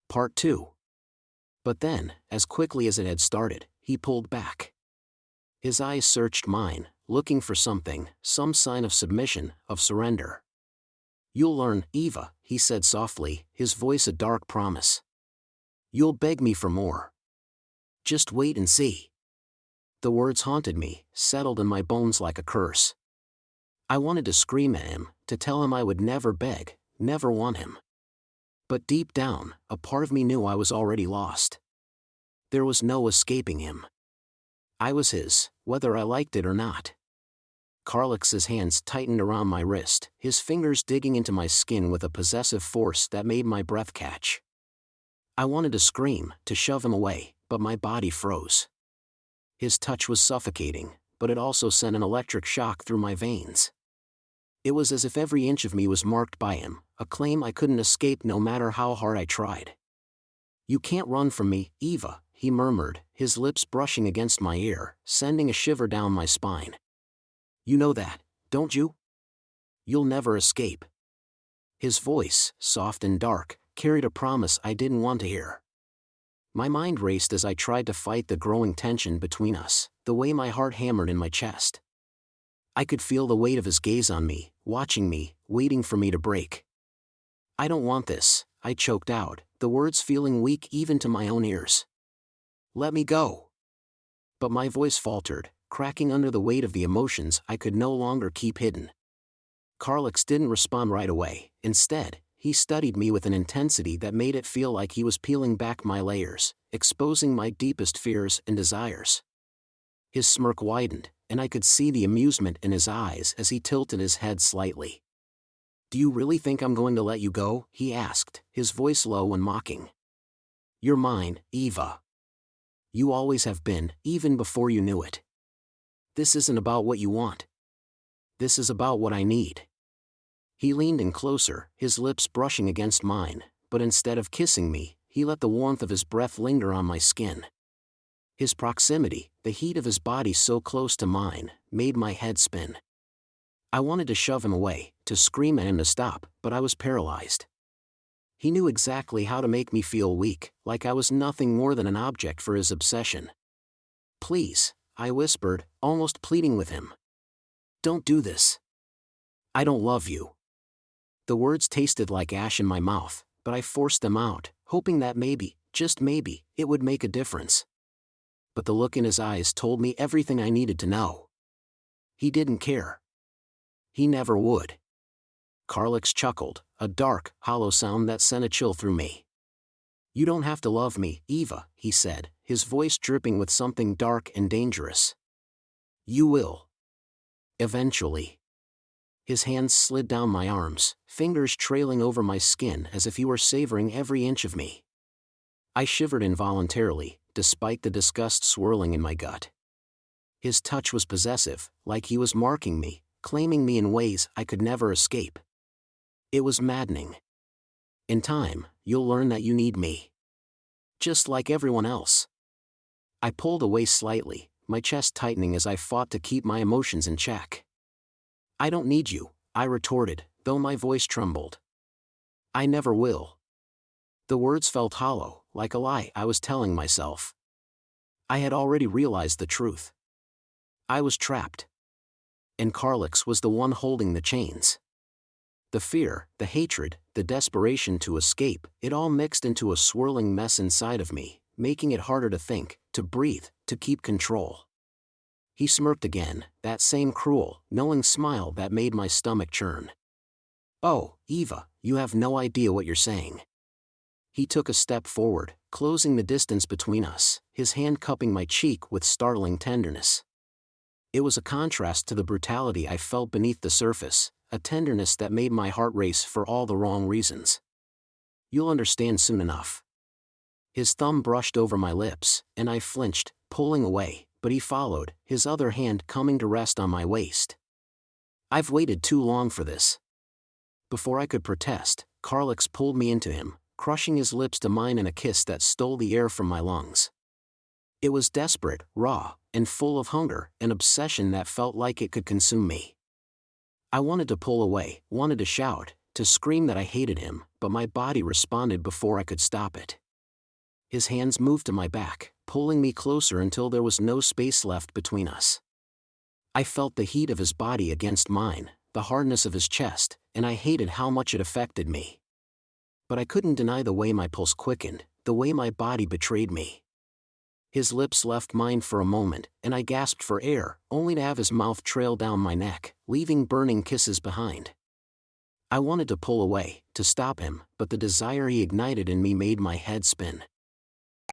Part 2. But then, as quickly as it had started, he pulled back. His eyes searched mine, looking for something, some sign of submission, of surrender. "You'll learn, Eva," he said softly, his voice a dark promise. "You'll beg me for more. Just wait and see." The words haunted me, settled in my bones like a curse. I wanted to scream at him, to tell him I would never beg, never want him. But deep down, a part of me knew I was already lost. There was no escaping him. I was his, whether I liked it or not. Carlix's hands tightened around my wrist, his fingers digging into my skin with a possessive force that made my breath catch. I wanted to scream, to shove him away, but my body froze. His touch was suffocating, but it also sent an electric shock through my veins. It was as if every inch of me was marked by him, a claim I couldn't escape no matter how hard I tried. "You can't run from me, Eva," he murmured, his lips brushing against my ear, sending a shiver down my spine. "You know that, don't you? You'll never escape." His voice, soft and dark, carried a promise I didn't want to hear. My mind raced as I tried to fight the growing tension between us, the way my heart hammered in my chest. I could feel the weight of his gaze on me, watching me, waiting for me to break. "I don't want this," I choked out, the words feeling weak even to my own ears. "Let me go." But my voice faltered, cracking under the weight of the emotions I could no longer keep hidden. Carlix didn't respond right away. Instead, he studied me with an intensity that made it feel like he was peeling back my layers, exposing my deepest fears and desires. His smirk widened, and I could see the amusement in his eyes as he tilted his head slightly. "Do you really think I'm going to let you go?" he asked, his voice low and mocking. "You're mine, Eva. You always have been, even before you knew it. This isn't about what you want. This is about what I need." He leaned in closer, his lips brushing against mine, but instead of kissing me, he let the warmth of his breath linger on my skin. His proximity, the heat of his body so close to mine, made my head spin. I wanted to shove him away, to scream at him to stop, but I was paralyzed. He knew exactly how to make me feel weak, like I was nothing more than an object for his obsession. "Please," I whispered, almost pleading with him. "Don't do this. I don't love you." The words tasted like ash in my mouth, but I forced them out, hoping that maybe, just maybe, it would make a difference. But the look in his eyes told me everything I needed to know. He didn't care. He never would. Carlix chuckled, a dark, hollow sound that sent a chill through me. "You don't have to love me, Eva," he said, his voice dripping with something dark and dangerous. "You will. Eventually." His hands slid down my arms, fingers trailing over my skin as if he were savoring every inch of me. I shivered involuntarily, despite the disgust swirling in my gut. His touch was possessive, like he was marking me, claiming me in ways I could never escape. It was maddening. "In time, you'll learn that you need me. Just like everyone else." I pulled away slightly, my chest tightening as I fought to keep my emotions in check. "I don't need you," I retorted, though my voice trembled. "I never will." The words felt hollow, like a lie I was telling myself. I had already realized the truth. I was trapped. And Carlix was the one holding the chains. The fear, the hatred, the desperation to escape, it all mixed into a swirling mess inside of me, making it harder to think, to breathe, to keep control. He smirked again, that same cruel, knowing smile that made my stomach churn. "Oh, Eva, you have no idea what you're saying." He took a step forward, closing the distance between us, his hand cupping my cheek with startling tenderness. It was a contrast to the brutality I felt beneath the surface, a tenderness that made my heart race for all the wrong reasons. "You'll understand soon enough." His thumb brushed over my lips, and I flinched, pulling away, but he followed, his other hand coming to rest on my waist. "I've waited too long for this." Before I could protest, Carlix pulled me into him, crushing his lips to mine in a kiss that stole the air from my lungs. It was desperate, raw, and full of hunger, an obsession that felt like it could consume me. I wanted to pull away, wanted to shout, to scream that I hated him, but my body responded before I could stop it. His hands moved to my back, pulling me closer until there was no space left between us. I felt the heat of his body against mine, the hardness of his chest, and I hated how much it affected me. But I couldn't deny the way my pulse quickened, the way my body betrayed me. His lips left mine for a moment, and I gasped for air, only to have his mouth trail down my neck, leaving burning kisses behind. I wanted to pull away, to stop him, but the desire he ignited in me made my head spin.